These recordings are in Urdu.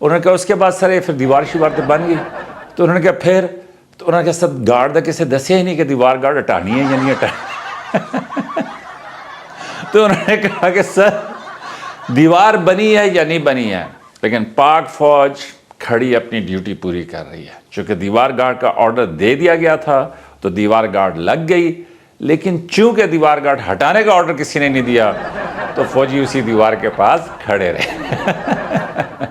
انہوں نے کہا اس کے بعد سر پھر دیوار شیوار تو بن گئی. تو انہوں نے کہا پھر؟ تو انہوں نے کہا سر گارڈ دا کسے دسیا ہی نہیں کہ دیوار گارڈ ہٹانی ہے یا نہیں ہٹانی. تو انہوں نے کہا کہ سر دیوار بنی ہے یا نہیں بنی ہے، لیکن پاک فوج کھڑی اپنی ڈیوٹی پوری کر رہی ہے. چونکہ دیوار گارڈ کا آرڈر دے دیا گیا تھا تو دیوار گارڈ لگ گئی، لیکن چونکہ دیوار گارڈ ہٹانے کا آرڈر کسی نے نہیں دیا تو فوجی اسی دیوار کے پاس کھڑے رہے.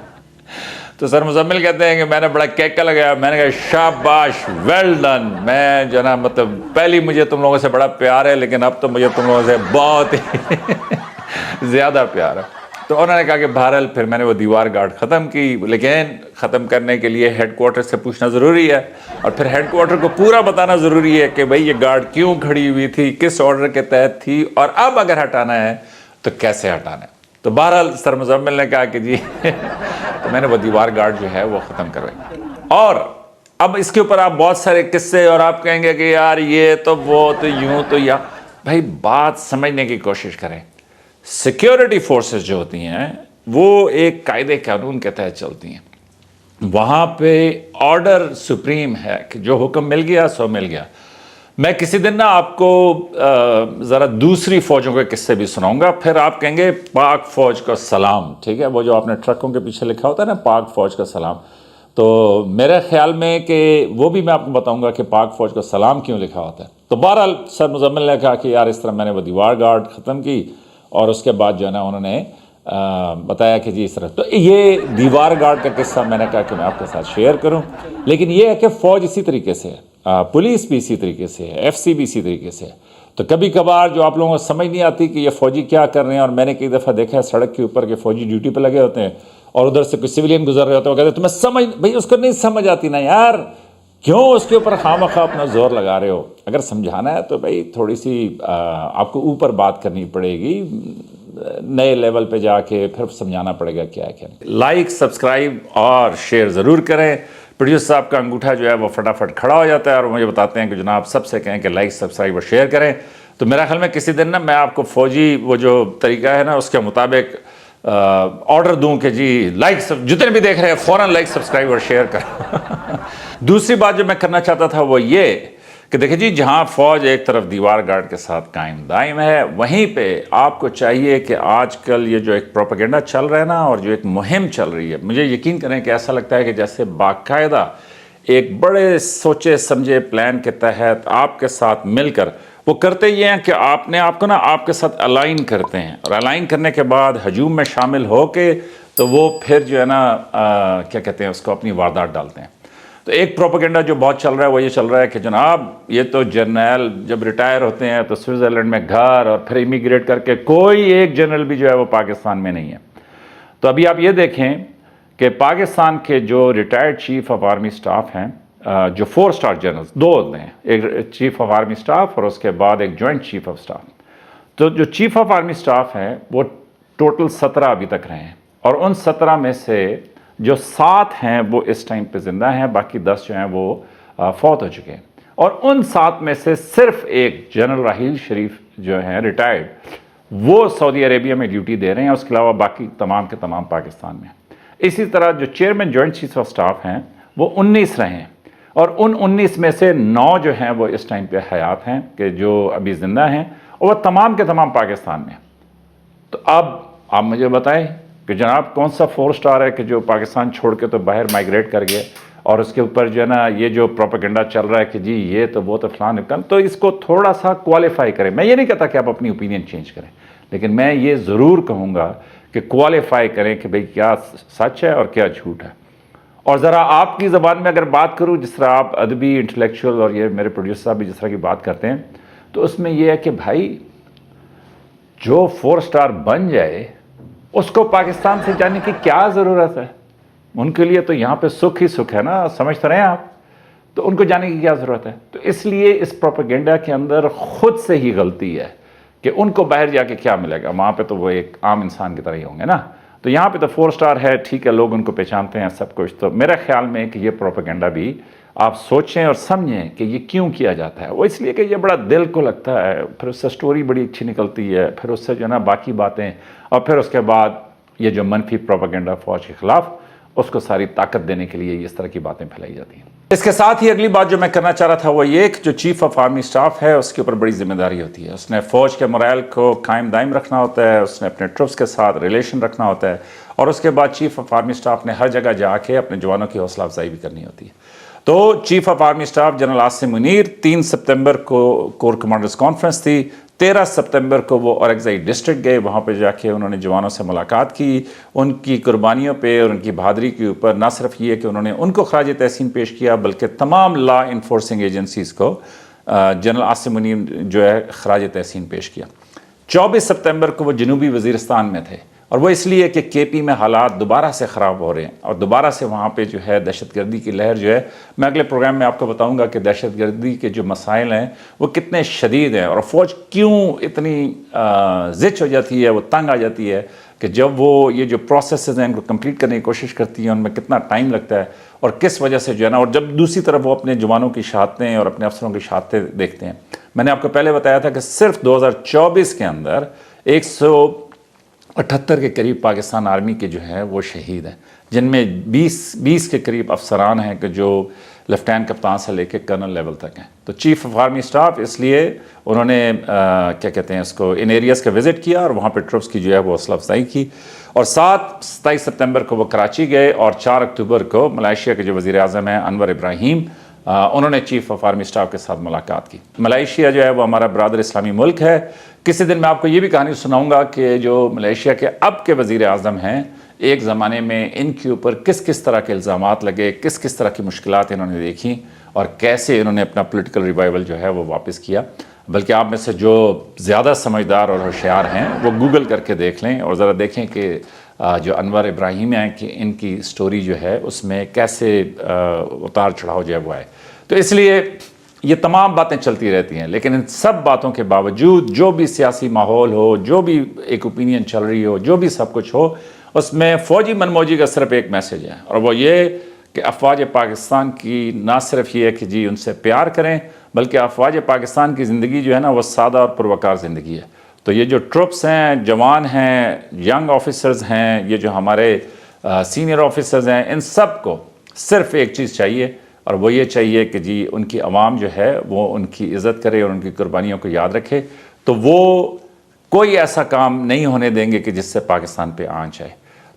تو سر مزمل کہتے ہیں کہ میں نے بڑا کیکا لگایا، میں نے کہا شاباش ویل ڈن. میں جو نا مطلب پہلی مجھے تم لوگوں سے بڑا پیار ہے، لیکن اب تو مجھے تم لوگوں سے بہت ہی زیادہ پیار ہے. تو انہوں نے کہا کہ بہرحال پھر میں نے وہ دیوار گارڈ ختم کی، لیکن ختم کرنے کے لیے ہیڈ کوارٹر سے پوچھنا ضروری ہے، اور پھر ہیڈ کوارٹر کو پورا بتانا ضروری ہے کہ بھئی یہ گارڈ کیوں کھڑی ہوئی تھی، کس آرڈر کے تحت تھی، اور اب اگر ہٹانا ہے تو کیسے ہٹانا ہے. تو بہرحال سر مزمل نے کہا کہ جی تو میں نے وہ دیوار گارڈ جو ہے وہ ختم کروائی. اور اب اس کے اوپر آپ بہت سارے قصے، اور آپ کہیں گے کہ یار یہ تو وہ تو یوں تو یا بھائی بات سمجھنے کی کوشش کریں. سیکیورٹی فورسز جو ہوتی ہیں وہ ایک قاعدے قانون کے تحت چلتی ہیں. وہاں پہ آرڈر سپریم ہے کہ جو حکم مل گیا سو مل گیا. میں کسی دن نا آپ کو ذرا دوسری فوجوں کے قصے بھی سناؤں گا، پھر آپ کہیں گے پاک فوج کا سلام. ٹھیک ہے، وہ جو آپ نے ٹرکوں کے پیچھے لکھا ہوتا ہے نا پاک فوج کا سلام، تو میرے خیال میں کہ وہ بھی میں آپ کو بتاؤں گا کہ پاک فوج کا سلام کیوں لکھا ہوتا ہے. تو بہرحال سر مزمل نے کہا کہ یار اس طرح میں نے وہ دیوار گارڈ ختم کی، اور اس کے بعد جو ہے نا انہوں نے بتایا کہ جی اس طرح. تو یہ دیوار گارڈ کا قصہ میں نے کہا کہ میں آپ کے ساتھ شیئر کروں. لیکن یہ ہے کہ فوج اسی طریقے سے ہے، پولیس بھی اسی طریقے سے ہے، ایف سی بھی اسی طریقے سے ہے. تو کبھی کبھار جو آپ لوگوں کو سمجھ نہیں آتی کہ یہ فوجی کیا کر رہے ہیں، اور میں نے کئی دفعہ دیکھا ہے سڑک کے اوپر کہ فوجی ڈیوٹی پہ لگے ہوتے ہیں اور ادھر سے کوئی سویلین گزر رہے ہوتے ہیں، وہ کہتے ہیں تمہیں سمجھ بھائی اس کو نہیں سمجھ آتی نا یار، کیوں اس کے اوپر خواہ مخواہ اپنا زور لگا رہے ہو. اگر سمجھانا ہے تو بھائی تھوڑی سی آپ کو اوپر بات کرنی پڑے گی، نئے لیول پہ جا کے پھر سمجھانا پڑے گا کیا ہے کیا نہیں. لائک سبسکرائب اور شیئر ضرور کریں. پروڈیوسر صاحب کا انگوٹھا جو ہے وہ فٹافٹ کھڑا ہو جاتا ہے اور مجھے بتاتے ہیں کہ جناب سب سے کہیں کہ لائک سبسکرائب اور شیئر کریں. تو میرا خیال میں کسی دن نا میں آپ کو فوجی وہ جو طریقہ ہے نا اس کے مطابق آرڈر دوں کہ جی لائک جتنے بھی دیکھ رہے ہیں فوراً لائک سبسکرائب اور شیئر کریں. دوسری بات جو میں کرنا چاہتا تھا وہ یہ کہ دیکھیں جی جہاں فوج ایک طرف دیوار گارڈ کے ساتھ قائم دائم ہے، وہیں پہ آپ کو چاہیے کہ آج کل یہ جو ایک پروپیگنڈا چل رہا ہے نا اور جو ایک مہم چل رہی ہے، مجھے یقین کریں کہ ایسا لگتا ہے کہ جیسے باقاعدہ ایک بڑے سوچے سمجھے پلان کے تحت آپ کے ساتھ مل کر وہ کرتے یہ ہیں کہ آپ کو نا آپ کے ساتھ الائن کرتے ہیں، اور الائن کرنے کے بعد ہجوم میں شامل ہو کے تو وہ پھر جو ہے نا کیا کہتے ہیں اس کو اپنی واردات ڈالتے ہیں. تو ایک پروپیگنڈا جو بہت چل رہا ہے وہ یہ چل رہا ہے کہ جناب یہ تو جرنیل جب ریٹائر ہوتے ہیں تو سوئٹزرلینڈ میں گھر اور پھر امیگریٹ کر کے کوئی ایک جنرل بھی جو ہے وہ پاکستان میں نہیں ہے. تو ابھی آپ یہ دیکھیں کہ پاکستان کے جو retired chief of army staff ہیں، جو 4 اسٹار جنرلز، 2 ہیں، ایک چیف آف آرمی سٹاف اور اس کے بعد ایک جوائنٹ چیف آف سٹاف. تو جو چیف آف آرمی سٹاف ہیں وہ ٹوٹل 17 ابھی تک رہے ہیں، اور ان 17 میں سے جو 7 ہیں وہ اس ٹائم پہ زندہ ہیں، باقی 10 جو ہیں وہ فوت ہو چکے ہیں. اور ان 7 میں سے صرف ایک جنرل راحیل شریف جو ہیں ریٹائرڈ، وہ سعودی عربیہ میں ڈیوٹی دے رہے ہیں، اس کے علاوہ باقی تمام کے تمام پاکستان میں. اسی طرح جو chairman joint chief of staff ہیں وہ 19 رہے ہیں، اور ان 19 میں سے 9 جو ہیں وہ اس ٹائم پہ حیات ہیں کہ جو ابھی زندہ ہیں، اور وہ تمام کے تمام پاکستان میں. تو اب آپ مجھے بتائیں کہ جناب کون سا 4 اسٹار ہے کہ جو پاکستان چھوڑ کے تو باہر مائگریٹ کر گئے، اور اس کے اوپر جو ہے نا یہ جو پروپیگنڈا چل رہا ہے کہ جی یہ تو وہ تو فلاں نکل. تو اس کو تھوڑا سا کوالیفائی کریں. میں یہ نہیں کہتا کہ آپ اپنی اوپینین چینج کریں، لیکن میں یہ ضرور کہوں گا کہ کوالیفائی کریں کہ بھئی کیا سچ ہے اور کیا جھوٹ ہے. اور ذرا آپ کی زبان میں اگر بات کروں، جس طرح آپ ادبی انٹلیکچوئل اور یہ میرے پروڈیوسر صاحب بھی جس طرح کی بات کرتے ہیں، تو اس میں یہ ہے کہ بھائی جو 4 اسٹار بن جائے اس کو پاکستان سے جانے کی کیا ضرورت ہے؟ ان کے لیے تو یہاں پہ سکھ ہی سکھ ہے نا، سمجھ تو رہے ہیں آپ. تو ان کو جانے کی کیا ضرورت ہے؟ تو اس لیے اس پروپیگنڈا کے اندر خود سے ہی غلطی ہے کہ ان کو باہر جا کے کیا ملے گا، وہاں پہ تو وہ ایک عام انسان کی طرح ہی ہوں گے نا. تو یہاں پہ تو 4 اسٹار ہے، ٹھیک ہے، لوگ ان کو پہچانتے ہیں سب کچھ. تو میرے خیال میں کہ یہ پروپیگنڈا بھی آپ سوچیں اور سمجھیں کہ یہ کیوں کیا جاتا ہے. وہ اس لیے کہ یہ بڑا دل کو لگتا ہے، پھر اس سے سٹوری بڑی اچھی نکلتی ہے، پھر اس سے جو ہے نا باقی باتیں، اور پھر اس کے بعد یہ جو منفی پروپیگنڈا فوج کے خلاف، اس کو ساری طاقت دینے کے لیے اس طرح کی باتیں پھیلائی جاتی ہیں۔ اس کے ساتھ ہی اگلی بات جو میں کرنا چاہ رہا تھا وہ یہ کہ جو چیف آف آرمی اسٹاف ہے اس کے اوپر بڑی ذمہ داری ہوتی ہے۔ اس نے فوج کے مرائل کو قائم دائم رکھنا ہوتا ہے، اس نے اپنے ٹروپس کے ساتھ ریلیشن رکھنا ہوتا ہے، اور اس کے بعد چیف آف آرمی اسٹاف نے ہر جگہ جا کے اپنے جوانوں کی حوصلہ افزائی بھی کرنی ہوتی ہے۔ تو chief of army staff general Asim Munir 3 سپتمبر کو کور کمانڈرز کانفرنس تھی، 13 سپتمبر کو وہ اورگزائی ڈسٹرکٹ گئے، وہاں پہ جا کے انہوں نے جوانوں سے ملاقات کی، ان کی قربانیوں پہ اور ان کی بہادری کے اوپر نہ صرف یہ کہ انہوں نے ان کو خراج تحسین پیش کیا بلکہ تمام لا انفورسنگ ایجنسیز کو جنرل عاصم منیر جو ہے خراج تحسین پیش کیا۔ 24 سپتمبر کو وہ جنوبی وزیرستان میں تھے، اور وہ اس لیے کہ کے پی میں حالات دوبارہ سے خراب ہو رہے ہیں اور دوبارہ سے وہاں پہ جو ہے دہشت گردی کی لہر جو ہے، میں اگلے پروگرام میں آپ کو بتاؤں گا کہ دہشت گردی کے جو مسائل ہیں وہ کتنے شدید ہیں، اور فوج کیوں اتنی زچ ہو جاتی ہے، وہ تنگ آ جاتی ہے کہ جب وہ یہ جو پروسیسز ہیں ان کو کمپلیٹ کرنے کی کوشش کرتی ہیں ان میں کتنا ٹائم لگتا ہے، اور کس وجہ سے جو ہے نا، اور جب دوسری طرف وہ اپنے جوانوں کی شہادتیں اور اپنے افسروں کی شہادتیں دیکھتے ہیں۔ میں نے آپ کو پہلے بتایا تھا کہ صرف 2024 کے اندر 178 کے قریب پاکستان آرمی کے جو ہیں وہ شہید ہیں، جن میں 20 کے قریب افسران ہیں کہ جو لیفٹیننٹ کپتان سے لے کے کرنل لیول تک ہیں۔ تو چیف آف آرمی اسٹاف اس لیے انہوں نے کیا کہتے ہیں اس کو ان ایریاز کا وزٹ کیا اور وہاں پہ ٹروپس کی جو ہے وہ حوصلہ افزائی کی، اور 27 سپتمبر کو وہ کراچی گئے، اور 4 اکتوبر کو ملائیشیا کے جو وزیر اعظم ہیں انور ابراہیم، انہوں نے چیف آف آرمی اسٹاف کے ساتھ ملاقات کی۔ ملائیشیا جو ہے وہ ہمارا برادر اسلامی ملک ہے۔ کسی دن میں آپ کو یہ بھی کہانی سناؤں گا کہ جو ملائیشیا کے اب کے وزیر اعظم ہیں، ایک زمانے میں ان کے اوپر کس طرح کے الزامات لگے، کس طرح کی مشکلات انہوں نے دیکھی، اور کیسے انہوں نے اپنا پولیٹیکل ریوائول جو ہے وہ واپس کیا۔ بلکہ آپ میں سے جو زیادہ سمجھدار اور ہوشیار ہیں وہ گوگل کر کے دیکھ لیں اور ذرا دیکھیں کہ جو انور ابراہیم ہیں کہ ان کی سٹوری جو ہے اس میں کیسے اتار چڑھاؤ جو ہے وہ آئے۔ تو اس لیے یہ تمام باتیں چلتی رہتی ہیں، لیکن ان سب باتوں کے باوجود جو بھی سیاسی ماحول ہو، جو بھی ایک اوپینین چل رہی ہو، جو بھی سب کچھ ہو، اس میں فوجی من موجی کا صرف ایک میسیج ہے، اور وہ یہ کہ افواج پاکستان کی نہ صرف یہ ہے کہ جی ان سے پیار کریں، بلکہ افواج پاکستان کی زندگی جو ہے نا وہ سادہ اور پروکار زندگی ہے۔ تو یہ جو ٹروپس ہیں، جوان ہیں، ینگ آفیسرز ہیں، یہ جو ہمارے سینئر آفیسرز ہیں، ان سب کو صرف ایک چیز چاہیے، اور وہ یہ چاہیے کہ جی ان کی عوام جو ہے وہ ان کی عزت کرے اور ان کی قربانیوں کو یاد رکھے، تو وہ کوئی ایسا کام نہیں ہونے دیں گے کہ جس سے پاکستان پہ آنچ آئے۔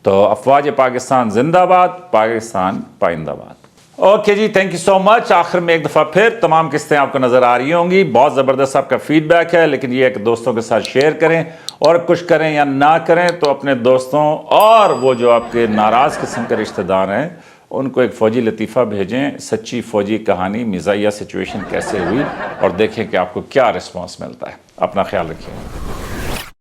تو افواج پاکستان زندہ باد، پاکستان پائندہ باد۔ اوکے جی، تھینک یو سو مچ۔ آخر میں ایک دفعہ پھر تمام قسطیں آپ کو نظر آ رہی ہوں گی، بہت زبردست آپ کا فیڈ بیک ہے، لیکن یہ ہے کہ دوستوں کے ساتھ شیئر کریں، اور کچھ کریں یا نہ کریں تو اپنے دوستوں اور وہ جو آپ کے ناراض قسم کے رشتہ دار ہیں ان کو ایک فوجی لطیفہ بھیجیں، سچی فوجی کہانی مزاحیہ سچویشن کیسے ہوئی، اور دیکھیں کہ آپ کو کیا رسپانس ملتا ہے۔ اپنا خیال رکھیے۔